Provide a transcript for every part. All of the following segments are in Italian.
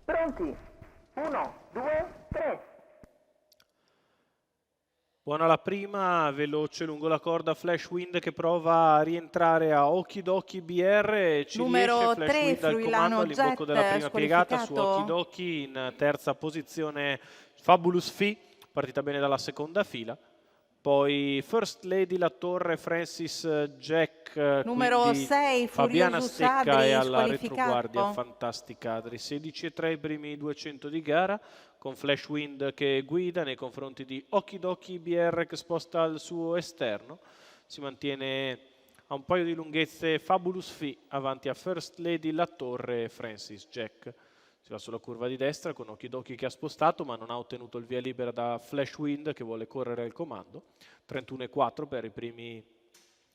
Pronti? 1, 2, 3. Buona la prima, veloce lungo la corda Flashwind che prova a rientrare a Okidoki BR, ci Numero riesce, 3 Flashwind al comando Fruilano all'imbocco della Jet prima piegata su squalificato. Okidoki, in terza posizione Fabulous Fee, partita bene dalla seconda fila. Poi First Lady La Torre, Francis Jack, Numero quindi 6 Fabiana Furioso Stecca Sadri e alla retroguardia squalificato. Fantastica Adri. 16,3 i primi 200 di gara, con Flashwind che guida nei confronti di Okidoki BR che sposta al suo esterno. Si mantiene a un paio di lunghezze Fabulous Fee avanti a First Lady La Torre e Francis Jack. Si va sulla curva di destra con Okidoki che ha spostato ma non ha ottenuto il via libera da Flashwind che vuole correre al comando. 31,4 per i primi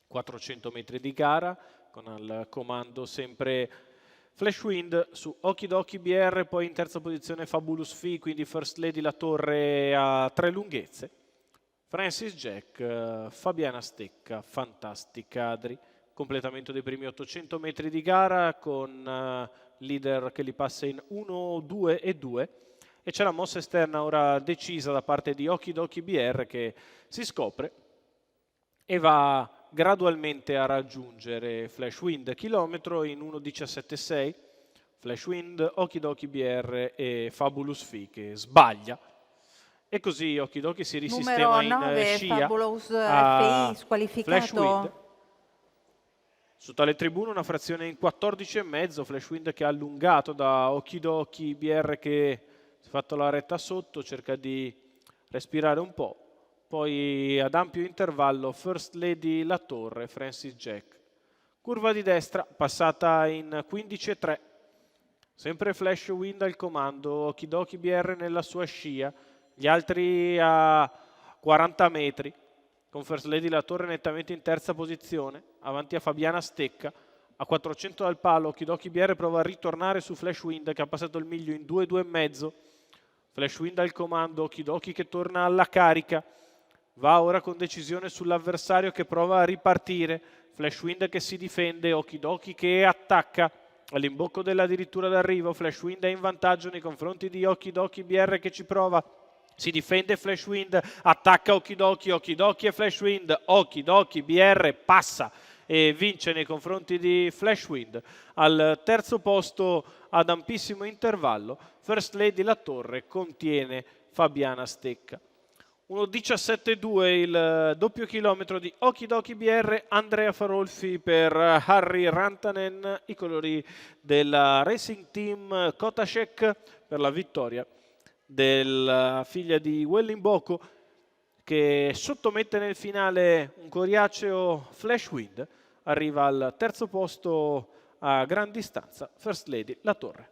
400 metri di gara, con al comando sempre Flashwind su Okidoki BR, poi in terza posizione Fabulous Fee, quindi First Lady La Torre a 3 lunghezze. Francis Jack, Fabiana Stecca, Fantastica Adri. Completamento dei primi 800 metri di gara con leader che li passa in 1, 2 e 2. E c'è la mossa esterna ora decisa da parte di Okidoki BR che si scopre e va gradualmente a raggiungere Flashwind chilometro in 1,17,6. Flashwind, Okidoki BR e Fabulous Fee che sbaglia. E così Okidoki si risistema Numero 9 in scia Fabulous a FI squalificato. Flashwind. Su tale tribuna una frazione in 14,5, Flashwind che ha allungato da Okidoki BR che si è fatto la retta sotto, cerca di respirare un po'. Poi ad ampio intervallo First Lady La Torre, Francis Jack. Curva di destra passata in 15,3. Sempre Flashwind al comando, Okidoki BR nella sua scia, gli altri a 40 metri. Con First Lady La Torre nettamente in terza posizione, avanti a Fabiana Stecca. A 400 dal palo, Okidoki BR prova a ritornare su Flashwind che ha passato il miglio in 2,2,5. Flashwind al comando, Okidoki che torna alla carica. Va ora con decisione sull'avversario che prova a ripartire. Flashwind che si difende, Okidoki che attacca. All'imbocco dell'addirittura d'arrivo, Flashwind è in vantaggio nei confronti di Okidoki BR che ci prova. Si difende Flashwind, attacca Okidoki, Okidoki e Flashwind, Okidoki BR passa e vince nei confronti di Flashwind. Al terzo posto ad ampissimo intervallo, First Lady La Torre contiene Fabiana Stecca. 1,17,2 il doppio chilometro di Okidoki BR, Andrea Farolfi per Harry Rantanen, i colori del Racing Team Kotasek per la vittoria della figlia di Wellingboko che sottomette nel finale un coriaceo Flashwind, arriva al terzo posto a gran distanza First Lady La Torre.